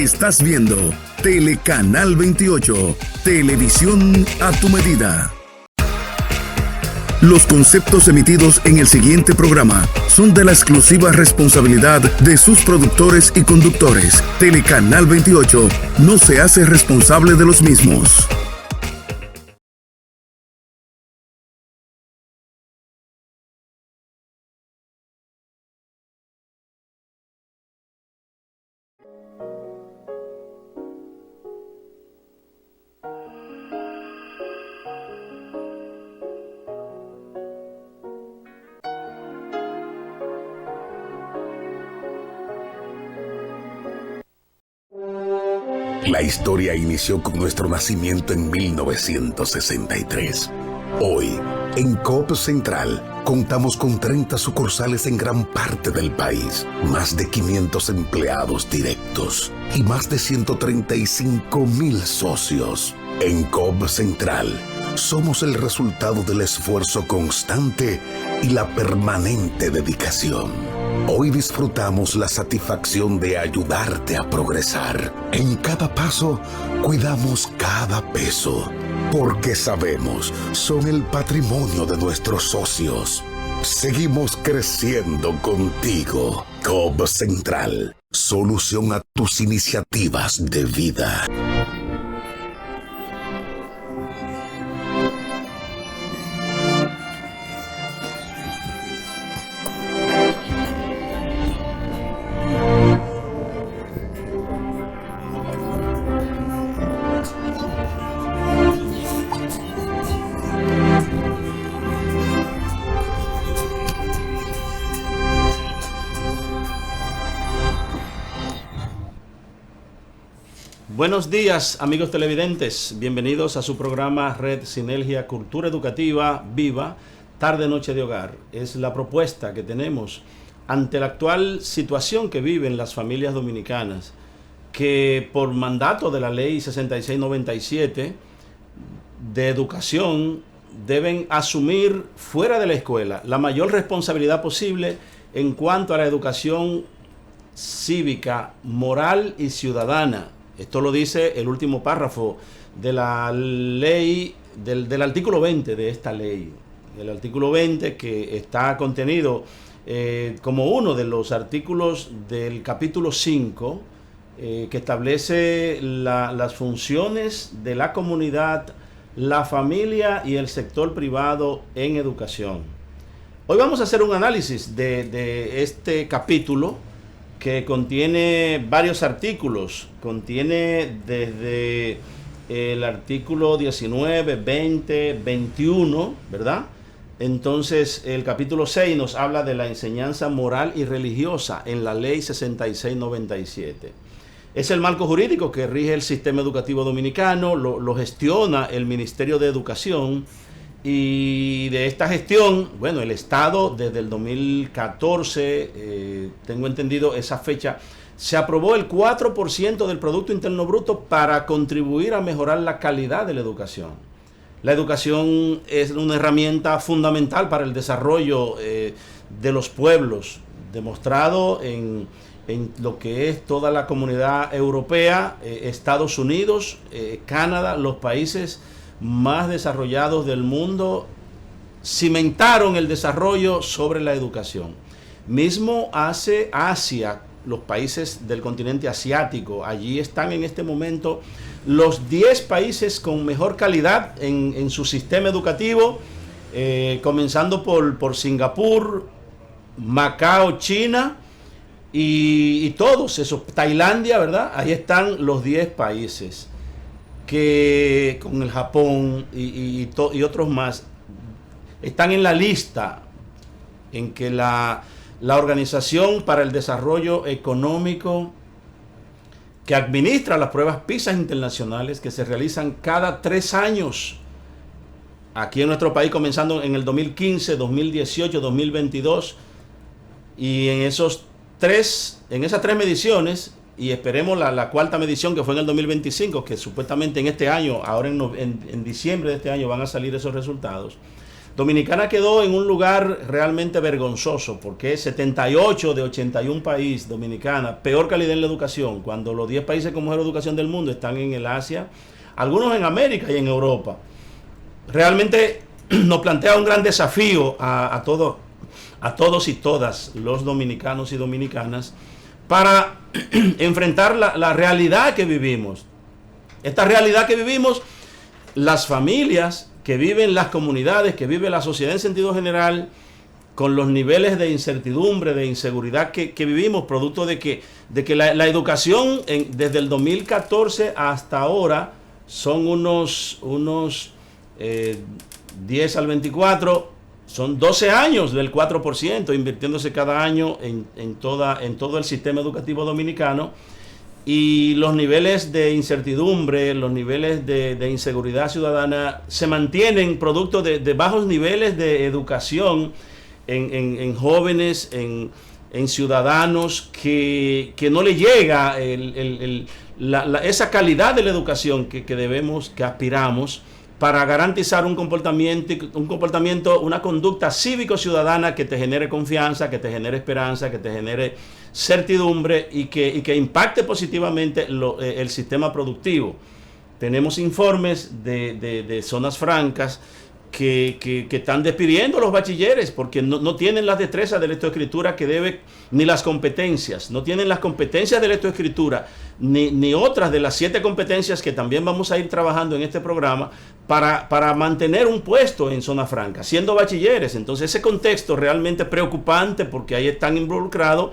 Estás viendo Telecanal 28, televisión a tu medida. Los conceptos emitidos en el siguiente programa son de la exclusiva responsabilidad de sus productores y conductores. Telecanal 28 no se hace responsable de los mismos. La historia inició con nuestro nacimiento en 1963. Hoy, en Coop Central, contamos con 30 sucursales en gran parte del país, más de 500 empleados directos y más de 135,000 socios. En Coop Central, somos el resultado del esfuerzo constante y la permanente dedicación. Hoy disfrutamos la satisfacción de ayudarte a progresar. En cada paso, cuidamos cada peso, porque sabemos, son el patrimonio de nuestros socios. Seguimos creciendo contigo. Coop Central, solución a tus iniciativas de vida. Buenos días, amigos televidentes. Bienvenidos a su programa Red Sinergia Cultura Educativa Viva, Tarde Noche de Hogar. Es la propuesta que tenemos ante la actual situación que viven las familias dominicanas, que por mandato de la Ley 6697 de educación deben asumir fuera de la escuela la mayor responsabilidad posible en cuanto a la educación cívica, moral y ciudadana. Esto lo dice el último párrafo de la ley, del artículo 20 de esta ley. El artículo 20 que está contenido como uno de los artículos del capítulo 5, que establece las funciones de la comunidad, la familia y el sector privado en educación. Hoy vamos a hacer un análisis de este capítulo, que contiene varios artículos, contiene desde el artículo 19, 20, 21, ¿verdad? Entonces, el capítulo 6 nos habla de la enseñanza moral y religiosa en la Ley 6697. Es el marco jurídico que rige el sistema educativo dominicano, lo gestiona el Ministerio de Educación. Y de esta gestión, bueno, el Estado desde el 2014, tengo entendido esa fecha, se aprobó el 4% del Producto Interno Bruto para contribuir a mejorar la calidad de la educación. La educación es una herramienta fundamental para el desarrollo de los pueblos, demostrado en lo que es toda la comunidad europea, Estados Unidos, Canadá, los países más desarrollados del mundo cimentaron el desarrollo sobre la educación. Mismo hace Asia, los países del continente asiático, allí están en este momento los 10 países con mejor calidad en su sistema educativo, comenzando por Singapur, Macao, China y todos esos, Tailandia, ¿verdad? Ahí están los 10 países que con el Japón y otros más están en la lista en que la Organización para el Desarrollo Económico, que administra las pruebas PISA internacionales que se realizan cada 3 años aquí en nuestro país, comenzando en el 2015, 2018, 2022, y en esas tres mediciones, y esperemos la cuarta medición, que fue en el 2025, que supuestamente en este año, ahora en diciembre de este año van a salir esos resultados, Dominicana quedó en un lugar realmente vergonzoso, porque 78 de 81 países, Dominicana, peor calidad en la educación, cuando los 10 países con mejor educación del mundo están en el Asia, algunos en América y en Europa. Realmente nos plantea un gran desafío a todos y todas los dominicanos y dominicanas para enfrentar la realidad que vivimos. Esta realidad que vivimos, las familias que viven, las comunidades que vive la sociedad en sentido general, con los niveles de incertidumbre, de inseguridad que vivimos, producto de que la educación desde el 2014 hasta ahora son unos 10 al 24, son 12 años del 4%, invirtiéndose cada año en todo el sistema educativo dominicano, y los niveles de incertidumbre, los niveles de inseguridad ciudadana se mantienen producto de bajos niveles de educación en jóvenes, en ciudadanos que no le llega esa calidad de la educación que aspiramos para garantizar un comportamiento, una conducta cívico-ciudadana que te genere confianza, que te genere esperanza, que te genere certidumbre y que impacte positivamente el sistema productivo. Tenemos informes de zonas francas que están despidiendo a los bachilleres porque no tienen las destrezas de lectoescritura que debe, ni las competencias, no tienen las competencias de lectoescritura, ni otras de las 7 competencias que también vamos a ir trabajando en este programa para mantener un puesto en zona franca, siendo bachilleres. Entonces ese contexto realmente preocupante, porque ahí están involucrados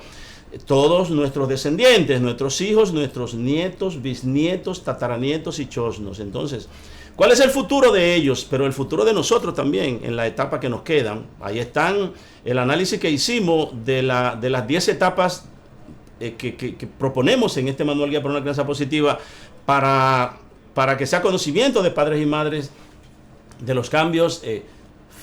todos nuestros descendientes, nuestros hijos, nuestros nietos, bisnietos, tataranietos y chosnos. Entonces, ¿cuál es el futuro de ellos? Pero el futuro de nosotros también, en la etapa que nos quedan. Ahí están el análisis que hicimos de las 10 etapas que proponemos en este manual guía para una crianza positiva, para que sea conocimiento de padres y madres de los cambios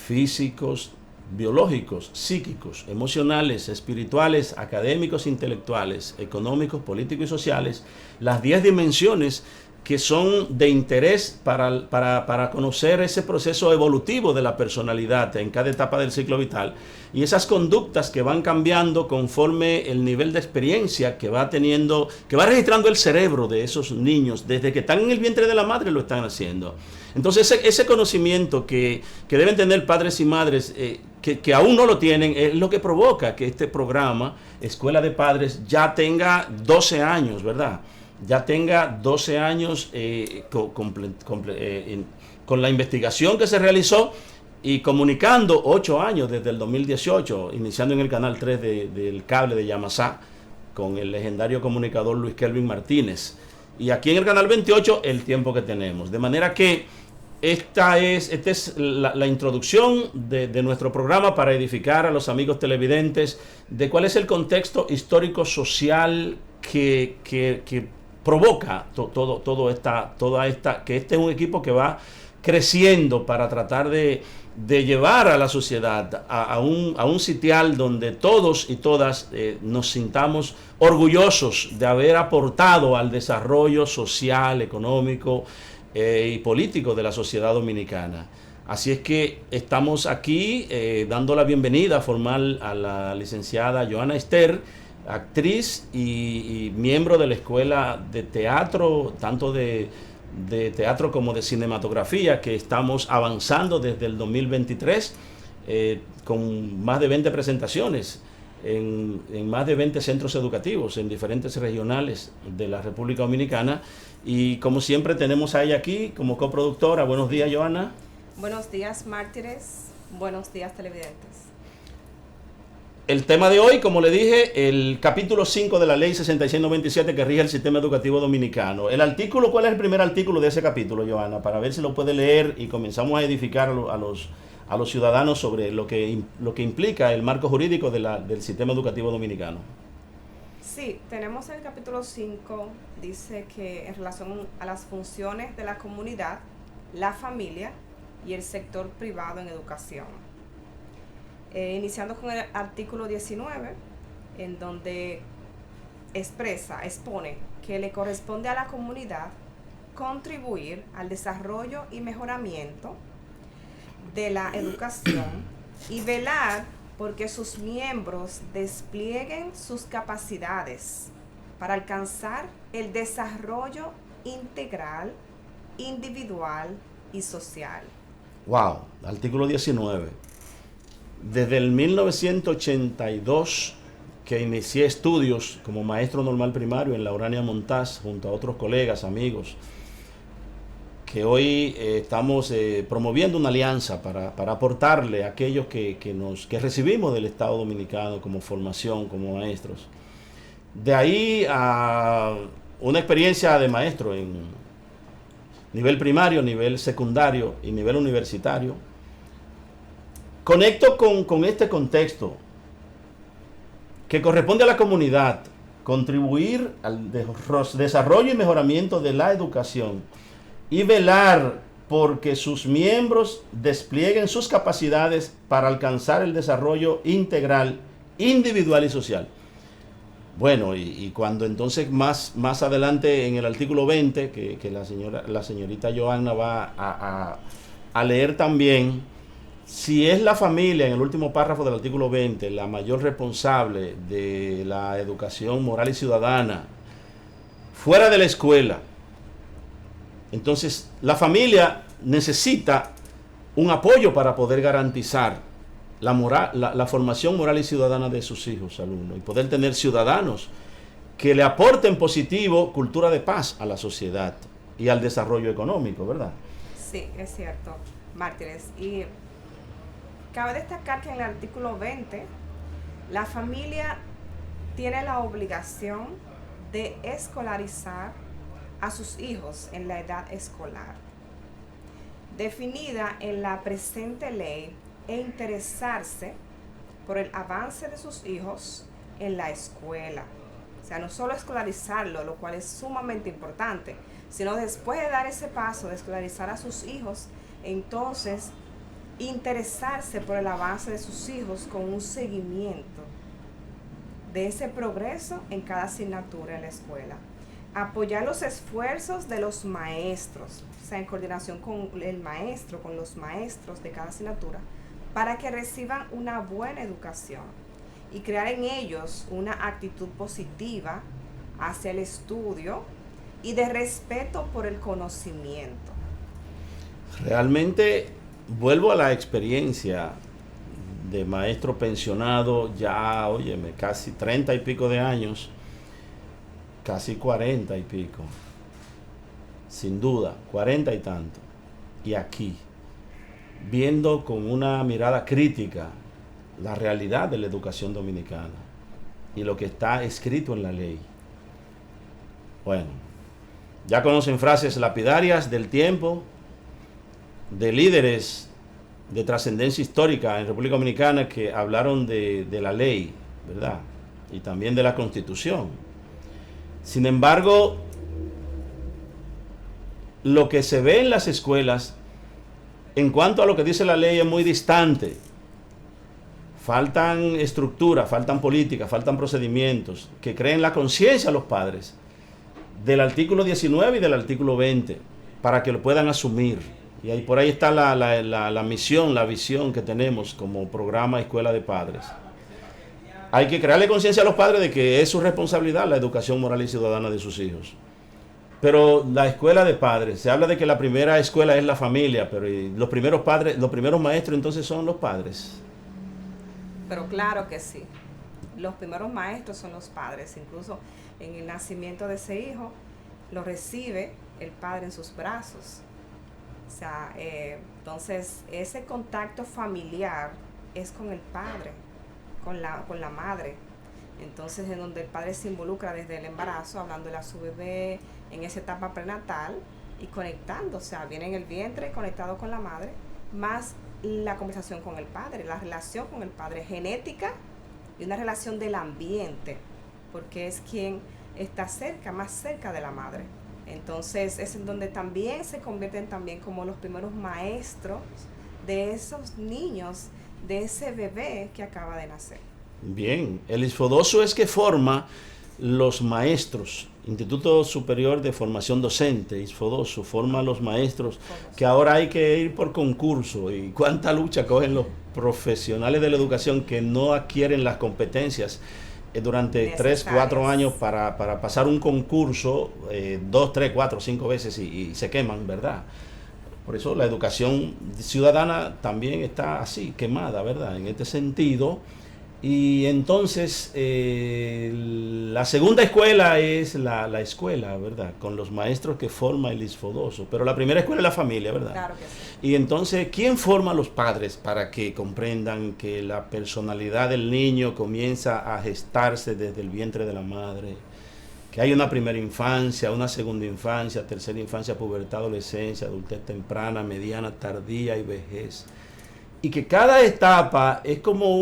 físicos, biológicos, psíquicos, emocionales, espirituales, académicos, intelectuales, económicos, políticos y sociales, las 10 dimensiones que son de interés para conocer ese proceso evolutivo de la personalidad en cada etapa del ciclo vital, y esas conductas que van cambiando conforme el nivel de experiencia que va teniendo, que va registrando el cerebro de esos niños desde que están en el vientre de la madre, lo están haciendo. Entonces ese conocimiento que deben tener padres y madres que aún no lo tienen, es lo que provoca que este programa Escuela de Padres ya tenga 12 años, ¿verdad? Ya tenga 12 años con la investigación que se realizó y comunicando 8 años desde el 2018, iniciando en el canal 3 del cable de Yamasá con el legendario comunicador Luis Kelvin Martínez, y aquí en el canal 28 el tiempo que tenemos. De manera que esta es la introducción de nuestro programa para edificar a los amigos televidentes de cuál es el contexto histórico-social que provoca que este es un equipo que va creciendo para tratar de llevar a la sociedad a un sitial donde todos y todas nos sintamos orgullosos de haber aportado al desarrollo social, económico y político de la sociedad dominicana. Así es que estamos aquí dando la bienvenida formal a la licenciada Joana Ester, actriz y miembro de la Escuela de Teatro, tanto de teatro como de cinematografía, que estamos avanzando desde el 2023 con más de 20 presentaciones en más de 20 centros educativos en diferentes regionales de la República Dominicana. Y como siempre tenemos a ella aquí como coproductora. Buenos días, Joana. Buenos días, mártires. Buenos días, televidentes. El tema de hoy, como le dije, el capítulo 5 de la ley 6697 que rige el sistema educativo dominicano. El artículo, ¿cuál es el primer artículo de ese capítulo, Joana? Para ver si lo puede leer y comenzamos a edificar a los ciudadanos sobre lo que implica el marco jurídico del sistema educativo dominicano. Sí, tenemos el capítulo 5, dice que en relación a las funciones de la comunidad, la familia y el sector privado en educación. Iniciando con el artículo 19, en donde expone que le corresponde a la comunidad contribuir al desarrollo y mejoramiento de la educación y velar porque sus miembros desplieguen sus capacidades para alcanzar el desarrollo integral, individual y social. Wow, artículo 19. Desde el 1982 que inicié estudios como maestro normal primario en la Urania Montaz junto a otros colegas, amigos, que hoy estamos promoviendo una alianza para aportarle a aquellos que recibimos del Estado Dominicano como formación, como maestros. De ahí a una experiencia de maestro en nivel primario, nivel secundario y nivel universitario. Conecto con este contexto que corresponde a la comunidad, contribuir al desarrollo y mejoramiento de la educación y velar porque sus miembros desplieguen sus capacidades para alcanzar el desarrollo integral, individual y social. Bueno, y cuando entonces más adelante en el artículo 20, que la señorita Johanna va a leer también, si es la familia, en el último párrafo del artículo 20, la mayor responsable de la educación moral y ciudadana fuera de la escuela, entonces la familia necesita un apoyo para poder garantizar la formación moral y ciudadana de sus hijos, alumnos, y poder tener ciudadanos que le aporten positivo cultura de paz a la sociedad y al desarrollo económico, ¿verdad? Sí, es cierto, Mártires. Y cabe destacar que en el artículo 20, la familia tiene la obligación de escolarizar a sus hijos en la edad escolar, definida en la presente ley, e interesarse por el avance de sus hijos en la escuela. O sea, no solo escolarizarlo, lo cual es sumamente importante, sino después de dar ese paso de escolarizar a sus hijos, entonces interesarse por el avance de sus hijos con un seguimiento de ese progreso en cada asignatura en la escuela. Apoyar los esfuerzos de los maestros, o sea, en coordinación con el maestro, con los maestros de cada asignatura, para que reciban una buena educación y crear en ellos una actitud positiva hacia el estudio y de respeto por el conocimiento. Realmente vuelvo a la experiencia de maestro pensionado ya, óyeme, casi 30 y pico de años, casi 40 y pico, sin duda, 40 y tanto, y aquí, viendo con una mirada crítica la realidad de la educación dominicana y lo que está escrito en la ley. Bueno, ya conocen frases lapidarias del tiempo, de líderes de trascendencia histórica en República Dominicana que hablaron de la ley, ¿verdad? Y también de la Constitución. Sin embargo, lo que se ve en las escuelas en cuanto a lo que dice la ley es muy distante. Faltan estructuras, faltan políticas, faltan procedimientos que creen la conciencia a los padres del artículo 19 y del artículo 20 para que lo puedan asumir. Y ahí, por ahí está la misión, la visión que tenemos como programa Escuela de Padres. Hay que crearle conciencia a los padres de que es su responsabilidad la educación moral y ciudadana de sus hijos. Pero la escuela de padres, se habla de que la primera escuela es la familia, pero los primeros padres, los primeros maestros entonces son los padres. Pero claro que sí, los primeros maestros son los padres, incluso en el nacimiento de ese hijo lo recibe el padre en sus brazos. O sea, entonces ese contacto familiar es con el padre, con la madre. Entonces, en donde el padre se involucra desde el embarazo, hablándole a su bebé en esa etapa prenatal y conectando, o sea, viene en el vientre conectado con la madre, más la conversación con el padre, la relación con el padre, genética y una relación del ambiente, porque es quien está cerca, más cerca de la madre. Entonces, es en donde también se convierten también como los primeros maestros de esos niños, de ese bebé que acaba de nacer. Bien, el isfodoso es que forma los maestros. Instituto Superior de Formación Docente, ISFODOSO, forma a los maestros, que ahora hay que ir por concurso. Y cuánta lucha cogen los profesionales de la educación que no adquieren las competencias durante 3, 4 años para pasar un concurso 2, 3, 4, 5 veces y se queman, ¿verdad? Por eso la educación ciudadana también está así, quemada, ¿verdad? En este sentido. Y entonces la segunda escuela es la escuela, ¿verdad? Con los maestros que forma el ISFODOSO. Pero la primera escuela es la familia, ¿verdad? Claro que sí. Y entonces, ¿quién forma a los padres para que comprendan que la personalidad del niño comienza a gestarse desde el vientre de la madre? Que hay una primera infancia, una segunda infancia, tercera infancia, pubertad, adolescencia, adultez temprana, mediana, tardía y vejez. Y que cada etapa es como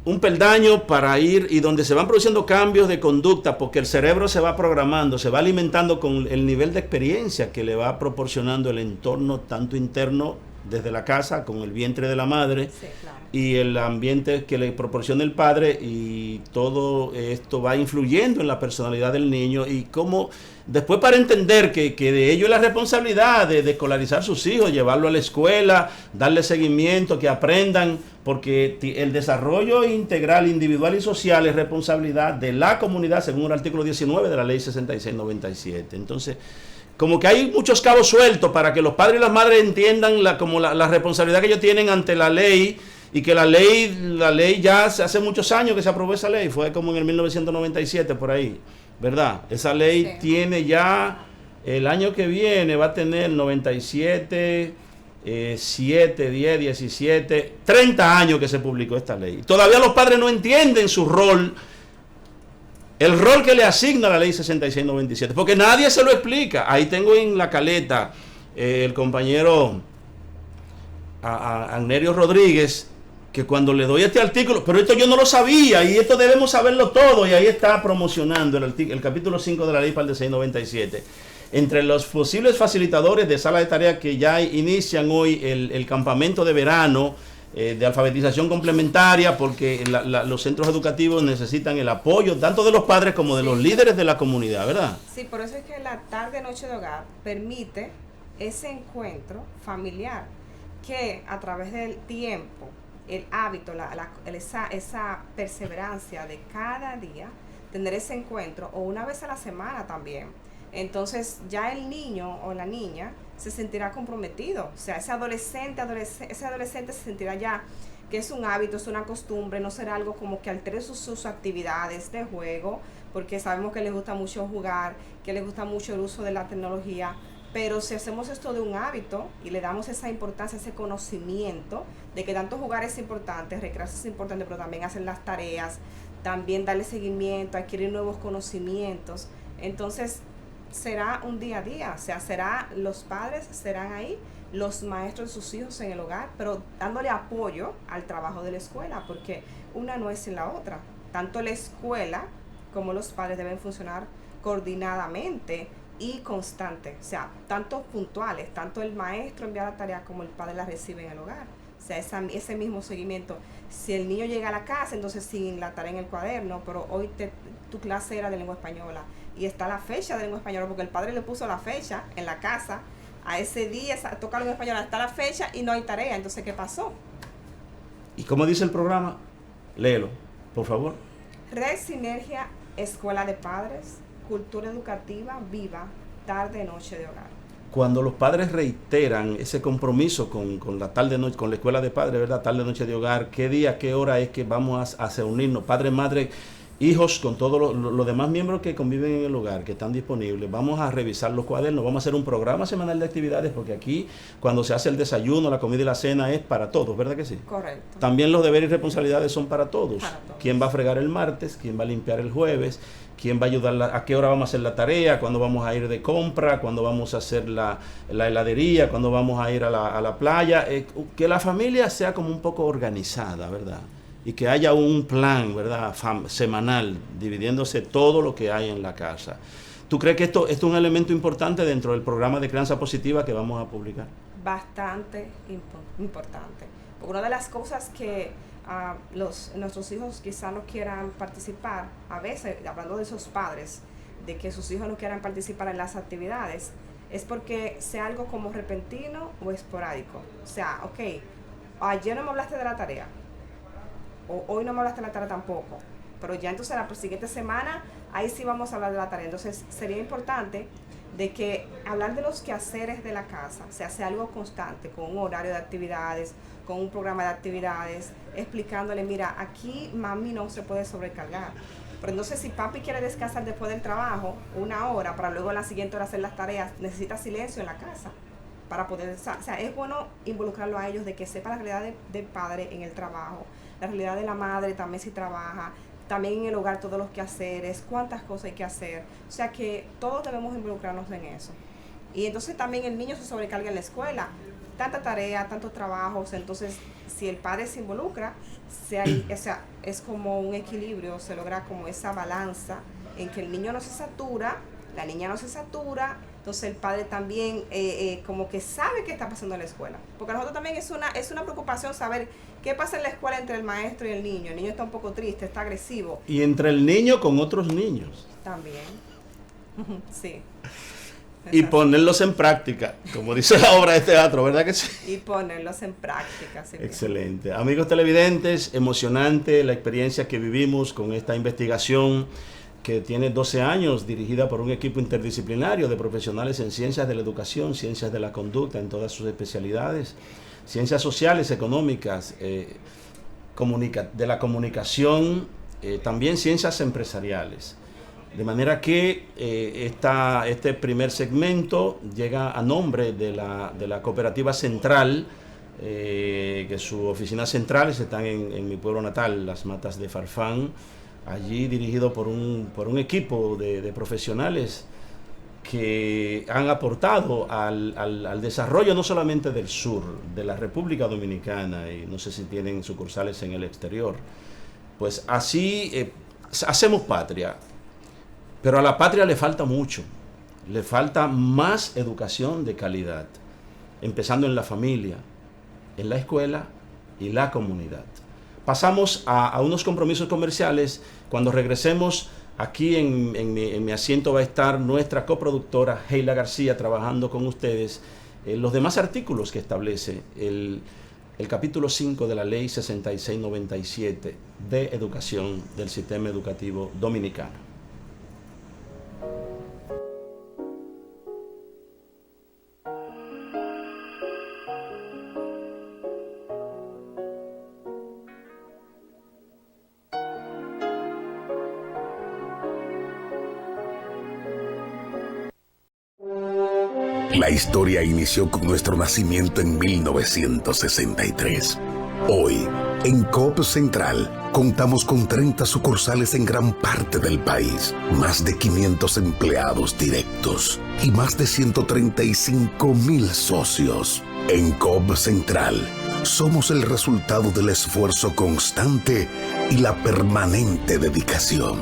un peldaño para ir y donde se van produciendo cambios de conducta, porque el cerebro se va programando, se va alimentando con el nivel de experiencia que le va proporcionando el entorno tanto interno desde la casa con el vientre de la madre, Sí, claro. y el ambiente que le proporciona el padre, y todo esto va influyendo en la personalidad del niño. Y cómo después, para entender que de ello es la responsabilidad de escolarizar sus hijos, llevarlo a la escuela, darle seguimiento, que aprendan, porque el desarrollo integral, individual y social es responsabilidad de la comunidad según el artículo 19 de la ley 6697. Entonces, como que hay muchos cabos sueltos para que los padres y las madres entiendan la responsabilidad que ellos tienen ante la ley, y que la ley ya hace muchos años que se aprobó esa ley, fue como en el 1997 por ahí, ¿verdad? Esa ley Sí. tiene ya, el año que viene va a tener 97, 7, 10, 17, 30 años que se publicó esta ley. Todavía los padres no entienden su rol, el rol que le asigna la ley 6697, porque nadie se lo explica. Ahí tengo en la caleta el compañero Agnerio Rodríguez, que cuando le doy este artículo, pero esto yo no lo sabía, y esto debemos saberlo todo, y ahí está promocionando el capítulo 5 de la ley PAL de 697. Entre los posibles facilitadores de sala de tareas que ya inician hoy el campamento de verano de alfabetización complementaria, porque los centros educativos necesitan el apoyo tanto de los padres como de los líderes de la comunidad, ¿verdad? Sí, por eso es que la tarde-noche de hogar permite ese encuentro familiar que a través del tiempo, el hábito, esa perseverancia de cada día, tener ese encuentro, o una vez a la semana también. Entonces ya el niño o la niña se sentirá comprometido. O sea, ese adolescente se sentirá ya que es un hábito, es una costumbre, no será algo como que altere sus actividades de juego, porque sabemos que les gusta mucho jugar, que les gusta mucho el uso de la tecnología. Pero si hacemos esto de un hábito y le damos esa importancia, ese conocimiento de que tanto jugar es importante, recrearse es importante, pero también hacer las tareas, también darle seguimiento, adquirir nuevos conocimientos, entonces será un día a día. O sea, los padres serán ahí, los maestros de sus hijos en el hogar, pero dándole apoyo al trabajo de la escuela, porque una no es sin la otra. Tanto la escuela como los padres deben funcionar coordinadamente y constante, o sea, tanto puntuales, tanto el maestro envía la tarea como el padre la recibe en el hogar. O sea, ese mismo seguimiento. Si el niño llega a la casa, entonces sin la tarea en el cuaderno, pero hoy tu clase era de lengua española y está la fecha de lengua española, porque el padre le puso la fecha en la casa, a ese día toca lengua española, está la fecha y no hay tarea. Entonces, ¿qué pasó? ¿Y cómo dice el programa? Léelo, por favor. Red Sinergia, Escuela de Padres, Cultura Educativa Viva, Tarde-Noche de Hogar. Cuando los padres reiteran ese compromiso con la tarde-noche, con la escuela de padres, ¿verdad? Tarde-noche de hogar, ¿qué día, qué hora es que vamos a reunirnos? Padres, madres, hijos, con todos los demás miembros que conviven en el hogar, que están disponibles. Vamos a revisar los cuadernos, vamos a hacer un programa semanal de actividades, porque aquí, cuando se hace el desayuno, la comida y la cena, es para todos, ¿verdad que sí? Correcto. También los deberes y responsabilidades son para todos. Para todos. ¿Quién va a fregar el martes? ¿Quién va a limpiar el jueves? ¿Quién va a ayudar? ¿A qué hora vamos a hacer la tarea? ¿Cuándo vamos a ir de compra? ¿Cuándo vamos a hacer la heladería? ¿Cuándo vamos a ir a la playa? Que la familia sea como un poco organizada, ¿verdad? Y que haya un plan, ¿verdad? Semanal, dividiéndose todo lo que hay en la casa. ¿Tú crees que esto es un elemento importante dentro del programa de crianza positiva que vamos a publicar? Bastante importante. Porque una de las cosas que nuestros hijos quizás no quieran participar, a veces, hablando de esos padres, de que sus hijos no quieran participar en las actividades, es porque sea algo como repentino o esporádico. O sea, ok, ayer no me hablaste de la tarea, o hoy no me hablaste de la tarea tampoco, pero ya entonces la siguiente semana, ahí sí vamos a hablar de la tarea. Entonces sería importante de que hablar de los quehaceres de la casa se hace algo constante, con un horario de actividades, con un programa de actividades, explicándole, mira, aquí mami no se puede sobrecargar. Pero entonces si papi quiere descansar después del trabajo, 1 hora, para luego en la siguiente hora hacer las tareas, necesita silencio en la casa para poder, o sea, es bueno involucrarlo a ellos, de que sepa la realidad del padre en el trabajo, la realidad de la madre también si trabaja, también en el hogar todos los quehaceres, cuántas cosas hay que hacer. O sea que todos debemos involucrarnos en eso. Y entonces también el niño se sobrecarga en la escuela, tanta tarea, tantos trabajos. Entonces si el padre se involucra, es como un equilibrio, se logra como esa balanza en que el niño no se satura, la niña no se satura. Entonces el padre también como que sabe qué está pasando en la escuela. Porque a nosotros también es una preocupación saber qué pasa en la escuela entre el maestro y el niño. El niño está un poco triste, está agresivo. Y entre el niño con otros niños. También. Sí. Y ponerlos en práctica, como dice la obra de teatro, ¿verdad que sí? Y ponerlos en práctica. Sí. Excelente. Amigos televidentes, emocionante la experiencia que vivimos con esta investigación que tiene 12 años, dirigida por un equipo interdisciplinario de profesionales en ciencias de la educación, ciencias de la conducta en todas sus especialidades, ciencias sociales, económicas, de la comunicación, también ciencias empresariales. De manera que este primer segmento llega a nombre de la Cooperativa Central, que sus oficinas centrales están en mi pueblo natal, Las Matas de Farfán, allí dirigido por un equipo de profesionales que han aportado al desarrollo no solamente del sur, de la República Dominicana, y no sé si tienen sucursales en el exterior. Pues así hacemos patria, pero a la patria le falta mucho, le falta más educación de calidad, empezando en la familia, en la escuela y la comunidad. Pasamos a unos compromisos comerciales. Cuando regresemos, aquí en mi asiento va a estar nuestra coproductora Heila García trabajando con ustedes los demás artículos que establece el capítulo 5 de la Ley 6697 de Educación del Sistema Educativo Dominicano. La historia inició con nuestro nacimiento en 1963. Hoy, en Coop Central, contamos con 30 sucursales en gran parte del país, más de 500 empleados directos y más de 135,000 socios. En Coop Central, somos el resultado del esfuerzo constante y la permanente dedicación.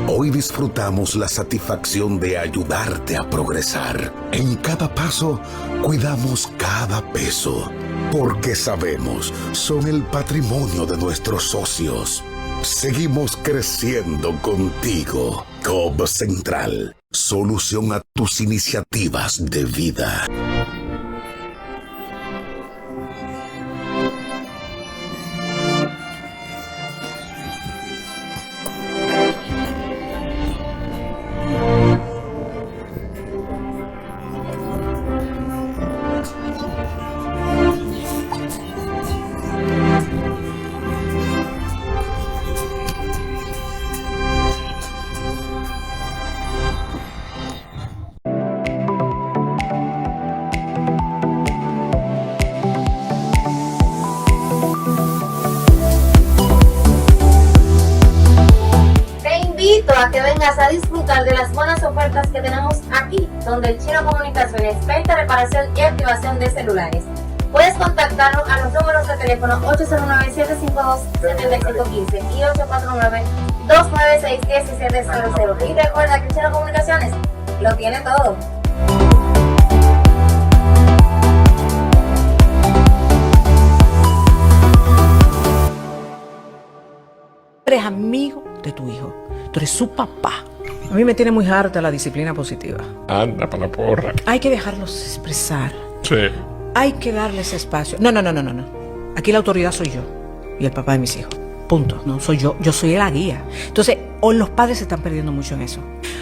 Hoy disfrutamos la satisfacción de ayudarte a progresar. En cada paso, cuidamos cada peso, porque sabemos, son el patrimonio de nuestros socios. Seguimos creciendo contigo. Coop Central, solución a tus iniciativas de vida. A que vengas a disfrutar de las buenas ofertas que tenemos aquí, donde el Chino Comunicaciones, venta, reparación y activación de celulares. Puedes contactarnos a los números de teléfono 809-752-7515 y 849-296-1700. Y recuerda que el Chino Comunicaciones lo tiene todo. eres amigo de tu hijo, tú eres su papá. A mí me tiene muy harta la disciplina positiva. Anda para la porra. Hay que dejarlos expresar. Sí. Hay que darles espacio. No. Aquí la autoridad soy yo y el papá de mis hijos. Punto. No soy yo soy la guía. Entonces, hoy los padres se están perdiendo mucho en eso.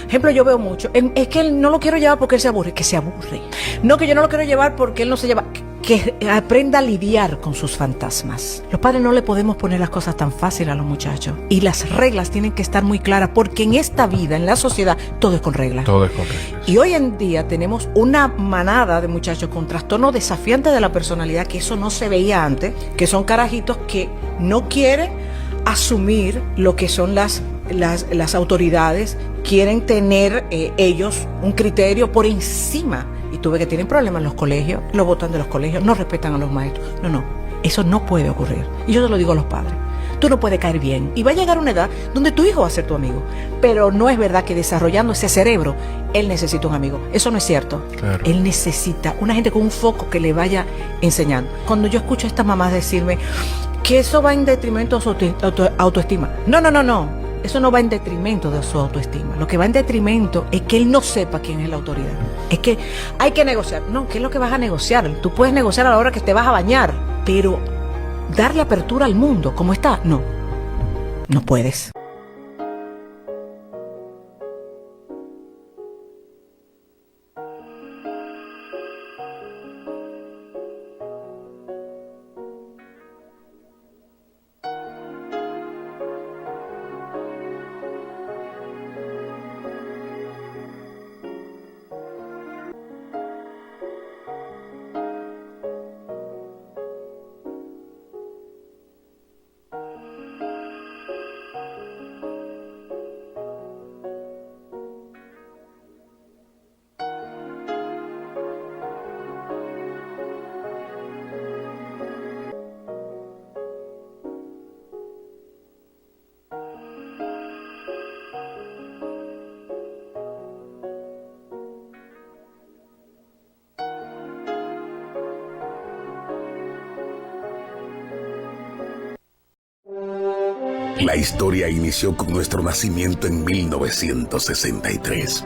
Ejemplo, yo veo mucho. Es que él no lo quiero llevar porque él se aburre. Que se aburre. No, que yo no lo quiero llevar porque él no se lleva. Que aprenda a lidiar con sus fantasmas. Los padres no le podemos poner las cosas tan fáciles a los muchachos. Y las reglas tienen que estar muy claras porque en esta vida, en la sociedad, todo es con reglas. Todo es con reglas. Y hoy en día tenemos una manada de muchachos con trastorno desafiante de la personalidad, que eso no se veía antes, que son carajitos que no quieren asumir lo que son las autoridades, quieren tener ellos un criterio por encima. Y tú ves que tienen problemas en los colegios, lo botan de los colegios, no respetan a los maestros. No, eso no puede ocurrir. Y yo te lo digo a los padres. Tú no puedes caer bien. Y va a llegar una edad donde tu hijo va a ser tu amigo. Pero no es verdad que desarrollando ese cerebro, él necesita un amigo. Eso no es cierto. Claro. Él necesita una gente con un foco que le vaya enseñando. Cuando yo escucho a estas mamás decirme que eso va en detrimento de su autoestima. No. Eso no va en detrimento de su autoestima. Lo que va en detrimento es que él no sepa quién es la autoridad. Es que hay que negociar. No, ¿qué es lo que vas a negociar? Tú puedes negociar a la hora que te vas a bañar, pero darle apertura al mundo como está, no puedes. La historia inició con nuestro nacimiento en 1963.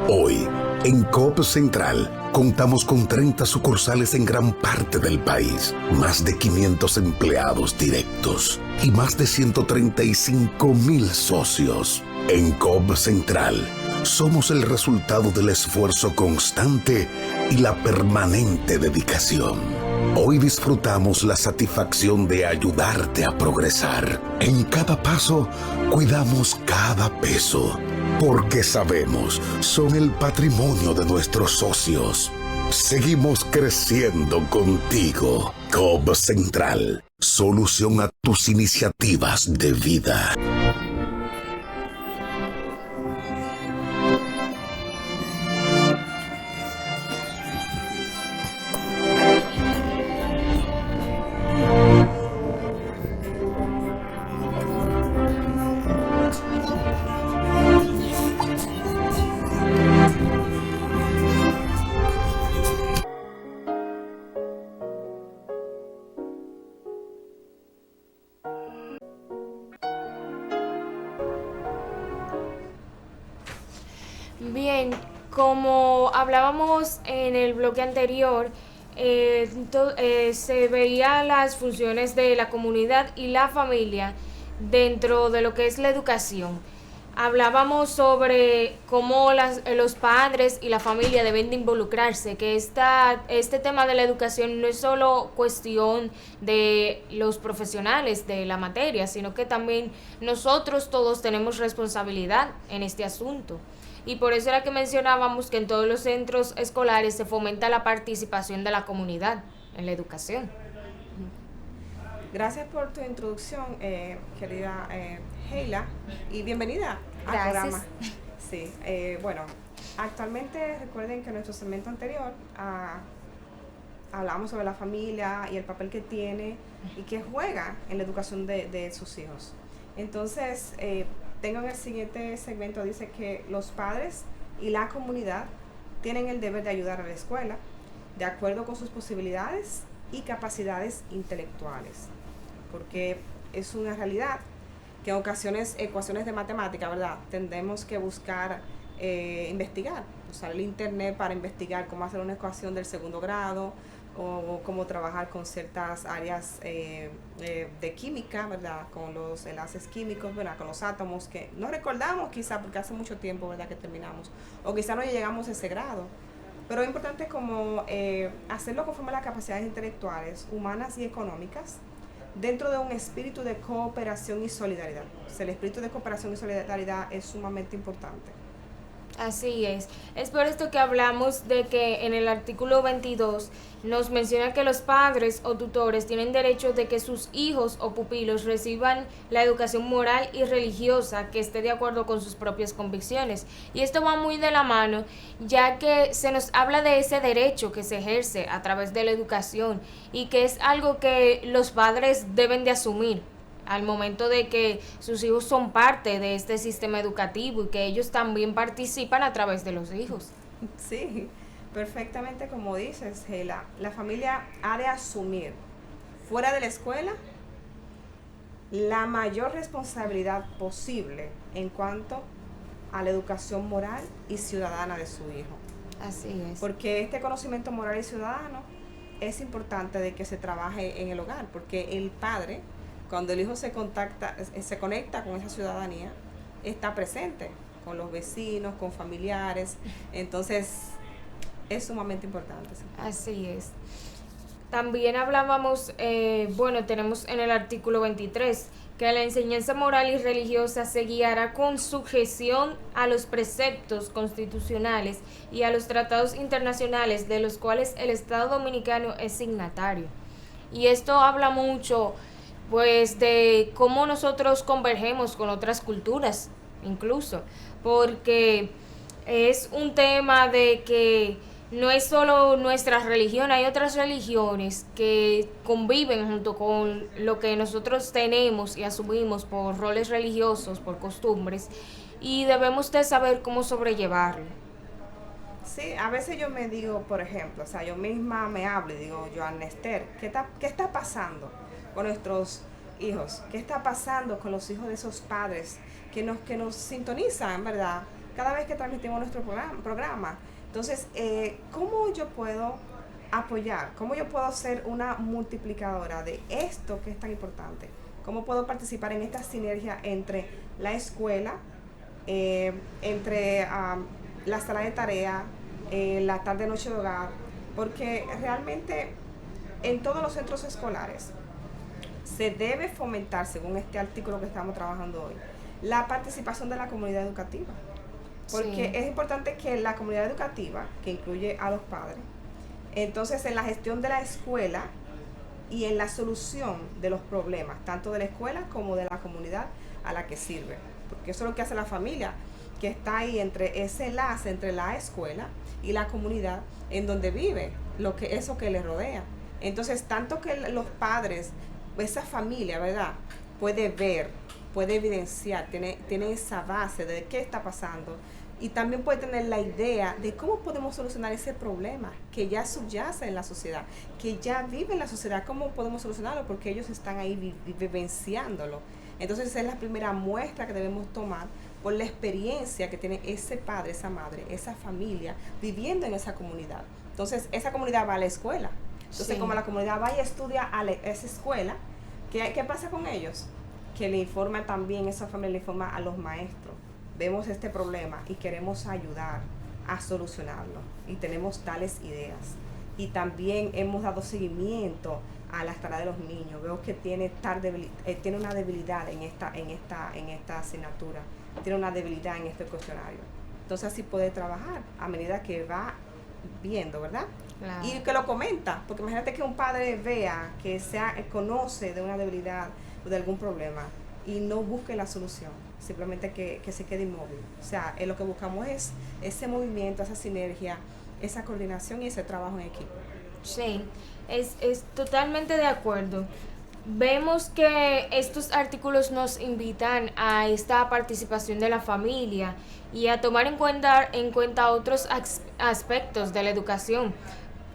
Hoy, en COP Central, contamos con 30 sucursales en gran parte del país, más de 500 empleados directos y más de 135,000 socios. En COP Central, somos el resultado del esfuerzo constante y la permanente dedicación. Hoy disfrutamos la satisfacción de ayudarte a progresar. En cada paso, cuidamos cada peso, porque sabemos, son el patrimonio de nuestros socios. Seguimos creciendo contigo. COP Central, solución a tus iniciativas de vida. Bien, como hablábamos en el bloque anterior, se veían las funciones de la comunidad y la familia dentro de lo que es la educación. Hablábamos sobre cómo los padres y la familia deben de involucrarse, que este tema de la educación no es solo cuestión de los profesionales de la materia, sino que también nosotros todos tenemos responsabilidad en este asunto. Y por eso era que mencionábamos que en todos los centros escolares se fomenta la participación de la comunidad en la educación. Gracias por tu introducción, querida Heila, y bienvenida al programa. Sí, bueno, actualmente recuerden que en nuestro segmento anterior hablamos sobre la familia y el papel que tiene y que juega en la educación de sus hijos. Entonces, tengo en el siguiente segmento, dice que los padres y la comunidad tienen el deber de ayudar a la escuela de acuerdo con sus posibilidades y capacidades intelectuales, porque es una realidad que en ocasiones ecuaciones de matemática, ¿verdad? Tendemos que buscar investigar, usar el internet para investigar cómo hacer una ecuación del segundo grado o cómo trabajar con ciertas áreas de química, ¿verdad? Con los enlaces químicos, ¿verdad? Con los átomos que no recordamos quizá porque hace mucho tiempo, ¿verdad? Que terminamos o quizá no llegamos a ese grado. Pero es importante como hacerlo conforme a las capacidades intelectuales, humanas y económicas, dentro de un espíritu de cooperación y solidaridad. O sea, el espíritu de cooperación y solidaridad es sumamente importante. Así es. Es por esto que hablamos de que en el artículo 22 nos menciona que los padres o tutores tienen derecho de que sus hijos o pupilos reciban la educación moral y religiosa que esté de acuerdo con sus propias convicciones. Y esto va muy de la mano, ya que se nos habla de ese derecho que se ejerce a través de la educación y que es algo que los padres deben de asumir al momento de que sus hijos son parte de este sistema educativo y que ellos también participan a través de los hijos. Sí, perfectamente como dices, Gela. La familia ha de asumir fuera de la escuela la mayor responsabilidad posible en cuanto a la educación moral y ciudadana de su hijo. Así es. Porque este conocimiento moral y ciudadano es importante de que se trabaje en el hogar, porque el padre, cuando el hijo se conecta con esa ciudadanía, está presente con los vecinos, con familiares, entonces es sumamente importante. ¿Sí? Así es. También hablábamos, tenemos en el artículo 23, que la enseñanza moral y religiosa se guiará con sujeción a los preceptos constitucionales y a los tratados internacionales de los cuales el Estado Dominicano es signatario. Y esto habla mucho pues de cómo nosotros convergemos con otras culturas, incluso, porque es un tema de que no es solo nuestra religión, hay otras religiones que conviven junto con lo que nosotros tenemos y asumimos por roles religiosos, por costumbres, y debemos de saber cómo sobrellevarlo. Sí, a veces yo me digo, por ejemplo, o sea, yo misma me hablo y digo, Joana Esther, ¿qué está pasando con nuestros hijos? ¿Qué está pasando con los hijos de esos padres que nos sintonizan, verdad? Cada vez que transmitimos nuestro programa. Entonces, ¿cómo yo puedo apoyar? ¿Cómo yo puedo ser una multiplicadora de esto que es tan importante? ¿Cómo puedo participar en esta sinergia entre la escuela, entre la sala de tarea, la tarde-noche de hogar? Porque realmente en todos los centros escolares se debe fomentar, según este artículo que estamos trabajando hoy, la participación de la comunidad educativa. Porque sí, es importante que la comunidad educativa, que incluye a los padres, entonces en la gestión de la escuela y en la solución de los problemas, tanto de la escuela como de la comunidad a la que sirve. Porque eso es lo que hace la familia, que está ahí entre ese enlace entre la escuela y la comunidad en donde vive, eso que le rodea. Entonces, tanto que los padres, esa familia, ¿verdad?, puede ver, puede evidenciar, tiene esa base de qué está pasando y también puede tener la idea de cómo podemos solucionar ese problema que ya subyace en la sociedad, que ya vive en la sociedad, cómo podemos solucionarlo porque ellos están ahí vivenciándolo. Entonces esa es la primera muestra que debemos tomar por la experiencia que tiene ese padre, esa madre, esa familia viviendo en esa comunidad. Entonces esa comunidad va a la escuela. Entonces, sí, como la comunidad va y estudia a esa escuela, ¿qué pasa con ellos? Que le informa también, esa familia le informa a los maestros. Vemos este problema y queremos ayudar a solucionarlo. Y tenemos tales ideas. Y también hemos dado seguimiento a las tareas de los niños. Veo que tiene una debilidad en esta asignatura. Tiene una debilidad en este cuestionario. Entonces así puede trabajar a medida que va viendo, ¿verdad? Claro. Y que lo comenta, porque imagínate que un padre vea que conoce de una debilidad o de algún problema y no busque la solución, simplemente que se quede inmóvil. O sea, lo que buscamos es ese movimiento, esa sinergia, esa coordinación y ese trabajo en equipo. Sí, es totalmente de acuerdo. Vemos que estos artículos nos invitan a esta participación de la familia y a tomar en cuenta otros aspectos de la educación.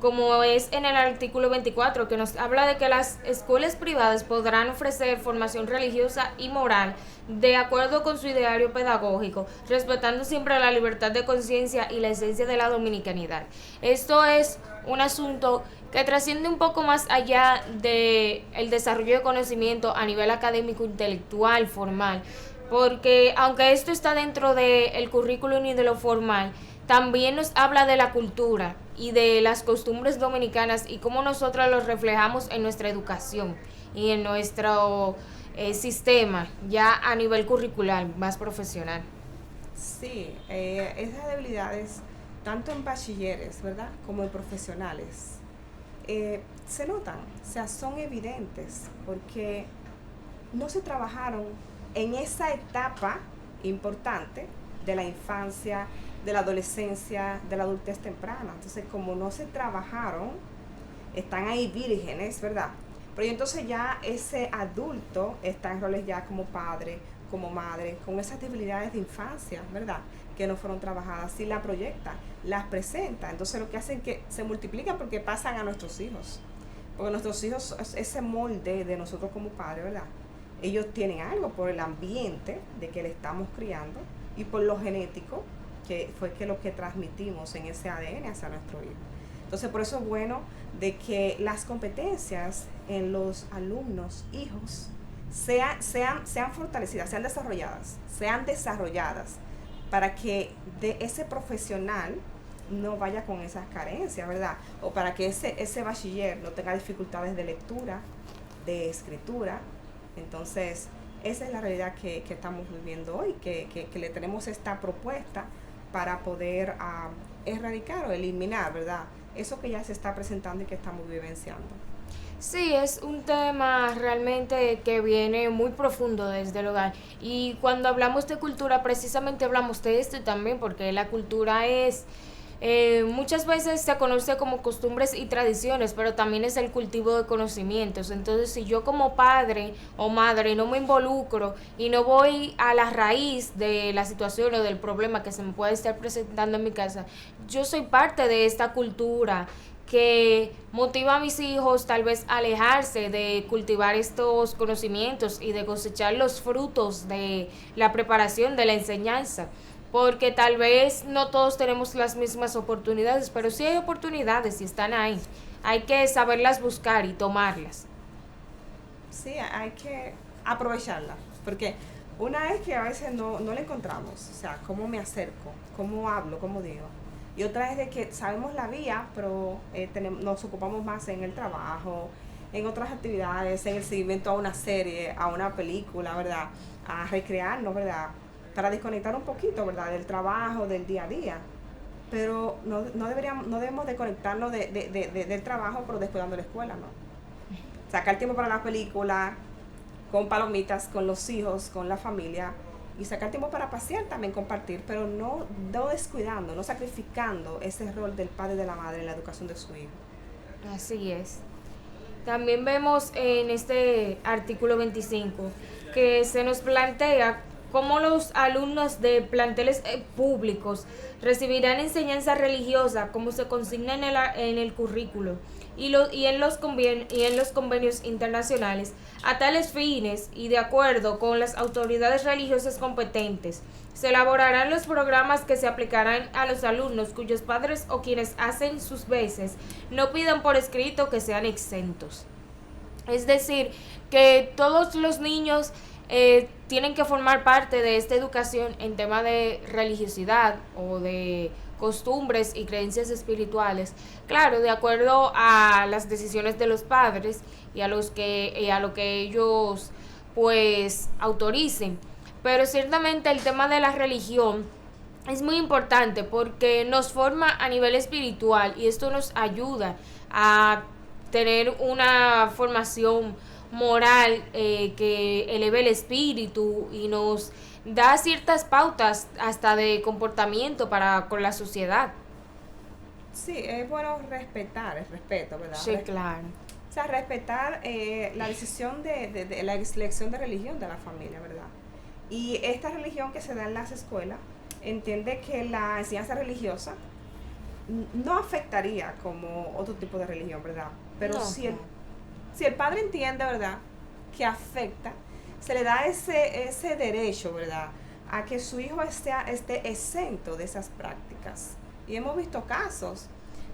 como es en el artículo 24, que nos habla de que las escuelas privadas podrán ofrecer formación religiosa y moral de acuerdo con su ideario pedagógico, respetando siempre la libertad de conciencia y la esencia de la dominicanidad. Esto es un asunto que trasciende un poco más allá de el desarrollo de conocimiento a nivel académico, intelectual, formal, porque aunque esto está dentro del currículum y de lo formal, también nos habla de la cultura y de las costumbres dominicanas y cómo nosotros los reflejamos en nuestra educación y en nuestro sistema ya a nivel curricular más profesional. Sí, esas debilidades, tanto en bachilleres, ¿verdad?, como en profesionales, se notan, o sea, son evidentes, porque no se trabajaron en esa etapa importante de la infancia, de la adolescencia, de la adultez temprana. Entonces, como no se trabajaron, están ahí vírgenes, ¿verdad? Pero entonces ya ese adulto está en roles ya como padre, como madre, con esas debilidades de infancia, ¿verdad?, que no fueron trabajadas, y la proyecta, las presenta. Entonces lo que hacen es que se multiplican porque pasan a nuestros hijos. Porque nuestros hijos, ese molde de nosotros como padres, ¿verdad?, ellos tienen algo por el ambiente de que le estamos criando y por lo genético, que fue que lo que transmitimos en ese ADN hacia nuestro hijo. Entonces, por eso es bueno de que las competencias en los alumnos, hijos, sean fortalecidas, sean desarrolladas para que de ese profesional no vaya con esas carencias, ¿verdad? O para que ese bachiller no tenga dificultades de lectura, de escritura. Entonces, esa es la realidad que estamos viviendo hoy, que le tenemos esta propuesta para poder erradicar o eliminar, ¿verdad?, eso que ya se está presentando y que estamos vivenciando. Sí, es un tema realmente que viene muy profundo desde el hogar. Y cuando hablamos de cultura, precisamente hablamos de esto también, porque la cultura es... muchas veces se conoce como costumbres y tradiciones, pero también es el cultivo de conocimientos. Entonces, si yo como padre o madre no me involucro y no voy a la raíz de la situación o del problema que se me puede estar presentando en mi casa, yo soy parte de esta cultura que motiva a mis hijos tal vez a alejarse de cultivar estos conocimientos y de cosechar los frutos de la preparación, de la enseñanza. Porque tal vez no todos tenemos las mismas oportunidades, pero sí hay oportunidades y están ahí. Hay que saberlas buscar y tomarlas. Sí, hay que aprovecharlas, porque una es que a veces no la encontramos, o sea, cómo me acerco, cómo hablo, cómo digo. Y otra es de que sabemos la vía, pero nos ocupamos más en el trabajo, en otras actividades, en el seguimiento a una serie, a una película, ¿verdad?, a recrearnos, ¿verdad?, para desconectar un poquito, ¿verdad?, del trabajo, del día a día. Pero no debemos desconectarnos del trabajo, pero descuidando la escuela, ¿no? Sacar tiempo para la película, con palomitas, con los hijos, con la familia, y sacar tiempo para pasear también, compartir, pero no descuidando, no sacrificando ese rol del padre y de la madre en la educación de su hijo. Así es. También vemos en este artículo 25 que se nos plantea cómo los alumnos de planteles públicos recibirán enseñanza religiosa como se consigna en el currículo y en los convenios internacionales a tales fines y de acuerdo con las autoridades religiosas competentes. Se elaborarán los programas que se aplicarán a los alumnos cuyos padres o quienes hacen sus veces no pidan por escrito que sean exentos. Es decir, que todos los niños tienen que formar parte de esta educación en tema de religiosidad o de costumbres y creencias espirituales, claro, de acuerdo a las decisiones de los padres y a lo que ellos pues autoricen. Pero ciertamente el tema de la religión es muy importante porque nos forma a nivel espiritual y esto nos ayuda a tener una formación moral que eleve el espíritu y nos da ciertas pautas hasta de comportamiento con la sociedad. Sí, es bueno respetar, el respeto, ¿verdad? Sí, claro. O sea, respetar la decisión de la elección de religión de la familia, ¿verdad? Y esta religión que se da en las escuelas entiende que la enseñanza religiosa no afectaría como otro tipo de religión, ¿verdad? Pero No. si el padre entiende, ¿verdad?, que afecta, se le da ese derecho, ¿verdad?, a que su hijo esté exento de esas prácticas. Y hemos visto casos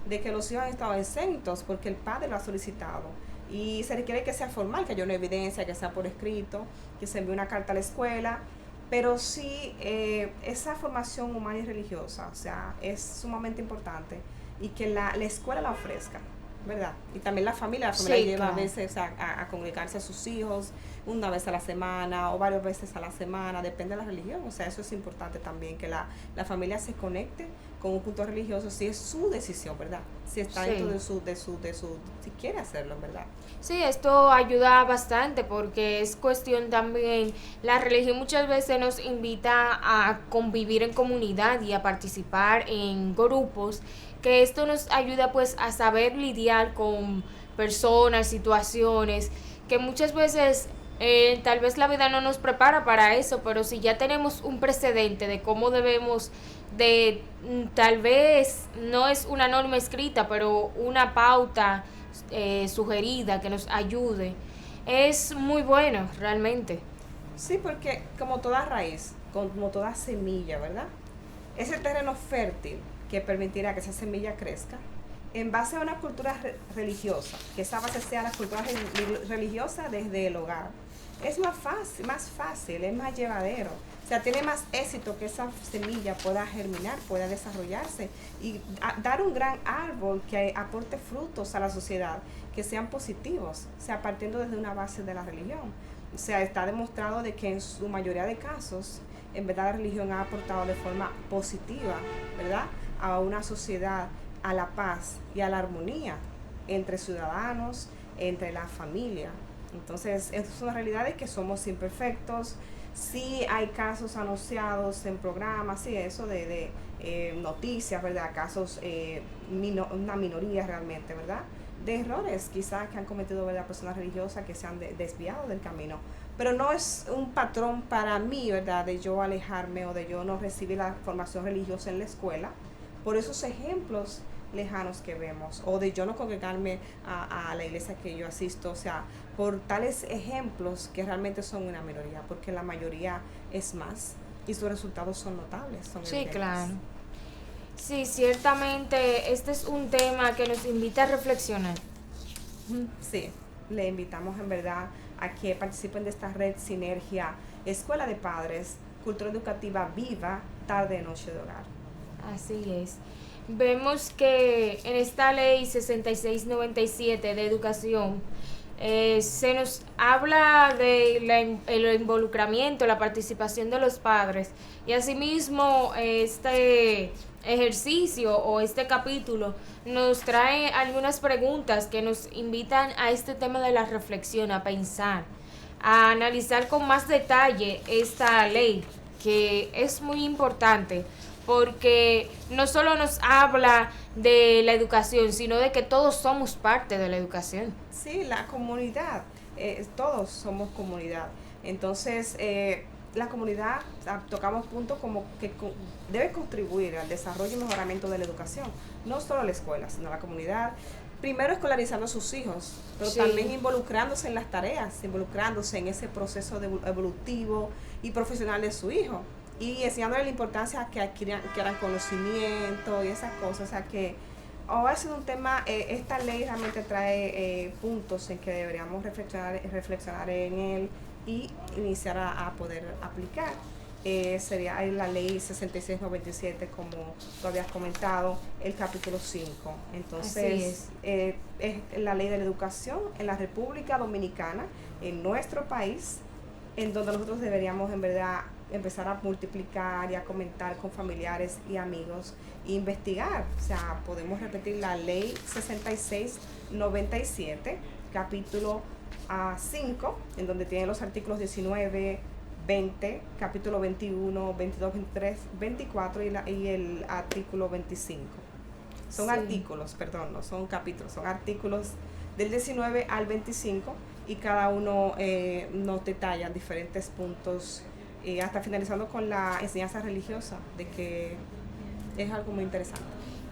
de que los hijos han estado exentos porque el padre lo ha solicitado. Y se requiere que sea formal, que haya una evidencia, que sea por escrito, que se envíe una carta a la escuela. Pero sí, esa formación humana y religiosa, o sea, es sumamente importante y que la escuela la ofrezca, ¿verdad? Y también la familia Sí, lleva claro. a veces a congregarse a sus hijos una vez a la semana o varias veces a la semana, depende de la religión. O sea, eso es importante también, que la familia se conecte con un culto religioso, si es su decisión, ¿verdad? Si está Sí. dentro de su, si quiere hacerlo, ¿verdad? Sí, esto ayuda bastante porque es cuestión también, la religión muchas veces nos invita a convivir en comunidad y a participar en grupos, que esto nos ayuda pues a saber lidiar con personas, situaciones, que muchas veces tal vez la vida no nos prepara para eso, pero si ya tenemos un precedente de cómo debemos de, tal vez no es una norma escrita, pero una pauta sugerida que nos ayude, es muy bueno realmente. Sí, porque como toda raíz, como toda semilla, ¿verdad? Ese terreno fértil que permitirá que esa semilla crezca en base a una cultura religiosa, que esa base sea la cultura religiosa desde el hogar. Es más fácil, es más llevadero. O sea, tiene más éxito que esa semilla pueda germinar, pueda desarrollarse y dar un gran árbol que aporte frutos a la sociedad, que sean positivos, o sea, partiendo desde una base de la religión. O sea, está demostrado de que en su mayoría de casos, en verdad la religión ha aportado de forma positiva, ¿verdad?, a una sociedad, a la paz y a la armonía entre ciudadanos, entre la familia. Entonces, estas son realidades que somos imperfectos. Sí hay casos anunciados en programas, sí, eso de noticias, ¿verdad? Casos, una minoría realmente, ¿verdad?, de errores quizás que han cometido, ¿verdad?, personas religiosas que se han desviado del camino. Pero no es un patrón para mí, ¿verdad?, de yo alejarme o de yo no recibir la formación religiosa en la escuela por esos ejemplos lejanos que vemos, o de yo no congregarme a la iglesia que yo asisto, o sea, por tales ejemplos que realmente son una minoría, porque la mayoría es más y sus resultados son notables, son Sí, evidentes. claro. Sí, ciertamente este es un tema que nos invita a reflexionar. Sí, le invitamos en verdad a que participen de esta red Sinergia, Escuela de Padres, Cultura Educativa Viva, Tarde, Noche de Hogar. Así es. Vemos que en esta ley 6697 de educación se nos habla de el involucramiento, la participación de los padres, y asimismo este ejercicio o este capítulo nos trae algunas preguntas que nos invitan a este tema de la reflexión, a pensar, a analizar con más detalle esta ley, que es muy importante porque no solo nos habla de la educación, sino de que todos somos parte de la educación. Sí, la comunidad, todos somos comunidad. Entonces, la comunidad, tocamos puntos como que debe contribuir al desarrollo y mejoramiento de la educación. No solo la escuela, sino la comunidad. Primero escolarizando a sus hijos, pero Sí. también involucrándose en las tareas, involucrándose en ese proceso evolutivo y profesional de su hijo. Y enseñándole la importancia que adquieran conocimiento y esas cosas. O sea que ha sido un tema, esta ley realmente trae puntos en que deberíamos reflexionar en él y iniciar a poder aplicar. Sería la ley 6697, como tú habías comentado, el capítulo 5. Entonces, es la ley de la educación en la República Dominicana, en nuestro país, en donde nosotros deberíamos en verdad empezar a multiplicar y a comentar con familiares y amigos e investigar. O sea, podemos repetir la ley 6697, capítulo 5, en donde tiene los artículos 19, 20, capítulo 21, 22, 23, 24 y el artículo 25. Son Sí. artículos, perdón, no son capítulos, son artículos del 19 al 25 y cada uno nos detalla diferentes puntos, hasta finalizando con la enseñanza religiosa, de que es algo muy interesante.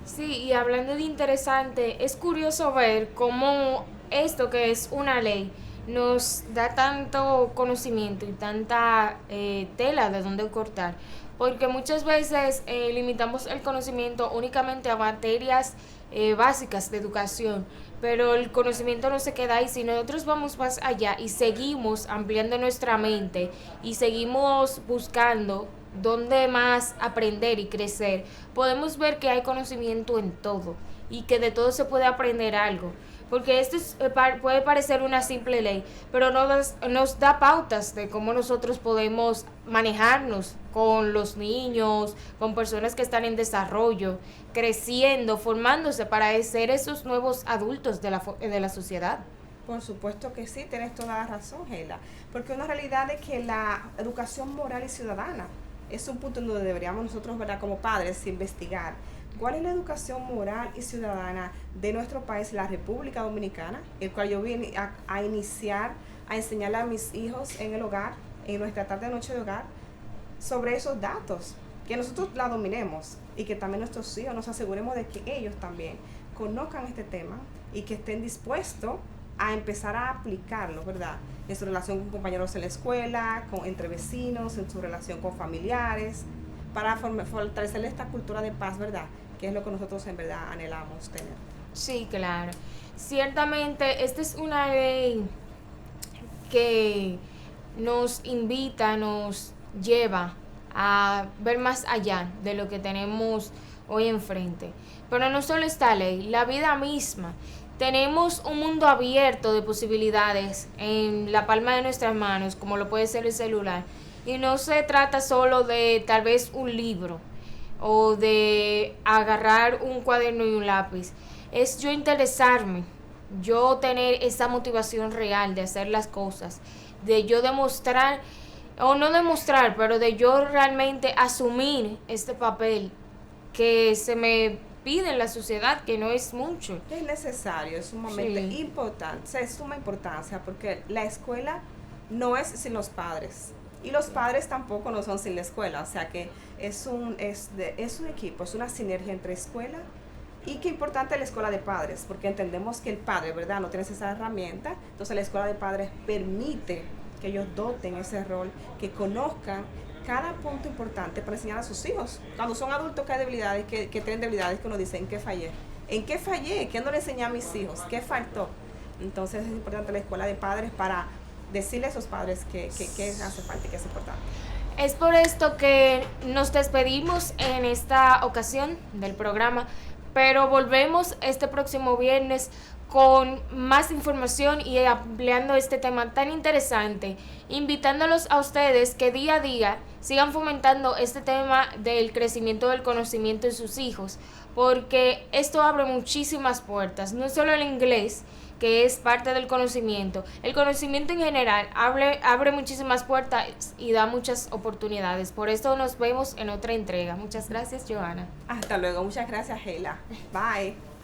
Sí, y hablando de interesante, es curioso ver cómo esto que es una ley nos da tanto conocimiento y tanta tela de dónde cortar, porque muchas veces limitamos el conocimiento únicamente a materias básicas de educación, pero el conocimiento no se queda ahí. Si nosotros vamos más allá y seguimos ampliando nuestra mente y seguimos buscando dónde más aprender y crecer, podemos ver que hay conocimiento en todo y que de todo se puede aprender algo. Porque esto puede parecer una simple ley, pero nos da pautas de cómo nosotros podemos manejarnos con los niños, con personas que están en desarrollo, creciendo, formándose para ser esos nuevos adultos de la sociedad. Por supuesto que sí, tienes toda la razón, Gela, porque una realidad es que la educación moral y ciudadana es un punto en donde deberíamos nosotros, ¿verdad?, como padres, investigar cuál es la educación moral y ciudadana de nuestro país, la República Dominicana, el cual yo vine a iniciar, a enseñarle a mis hijos en el hogar, en nuestra tarde de noche de hogar, sobre esos datos, que nosotros la dominemos y que también nuestros hijos nos aseguremos de que ellos también conozcan este tema y que estén dispuestos a empezar a aplicarlo, ¿verdad?, en su relación con compañeros en la escuela, entre vecinos, en su relación con familiares, para fortalecer esta cultura de paz, ¿verdad?, que es lo que nosotros en verdad anhelamos tener. Sí, claro. Ciertamente, esta es una ley que nos invita, nos lleva a ver más allá de lo que tenemos hoy enfrente. Pero no solo esta ley, la vida misma. Tenemos un mundo abierto de posibilidades en la palma de nuestras manos, como lo puede ser el celular. Y no se trata solo de tal vez un libro o de agarrar un cuaderno y un lápiz. Es yo interesarme, yo tener esa motivación real de hacer las cosas, de yo demostrar, o no demostrar, pero de yo realmente asumir este papel que se me pide en la sociedad, que no es mucho. Es necesario, es sumamente importante, es suma importancia, porque la escuela no es sin los padres. Y los padres tampoco no son sin la escuela, o sea que es un equipo, es una sinergia entre escuela y qué importante la escuela de padres, porque entendemos que el padre, ¿verdad?, no tiene esa herramienta, entonces la escuela de padres permite que ellos doten ese rol, que conozcan cada punto importante para enseñar a sus hijos. Cuando son adultos que hay debilidades, que tienen debilidades, que uno dice, ¿en qué fallé? ¿En qué fallé? ¿Qué no le enseñé a mis hijos? ¿Qué faltó? Entonces es importante la escuela de padres para decirle a esos padres que hace falta y que es importante. Es por esto que nos despedimos en esta ocasión del programa, pero volvemos este próximo viernes con más información y ampliando este tema tan interesante, invitándolos a ustedes que día a día sigan fomentando este tema del crecimiento del conocimiento en sus hijos, porque esto abre muchísimas puertas, no solo el inglés, que es parte del conocimiento. El conocimiento en general abre muchísimas puertas y da muchas oportunidades. Por esto nos vemos en otra entrega. Muchas gracias, Johanna. Hasta luego. Muchas gracias, Gela. Bye.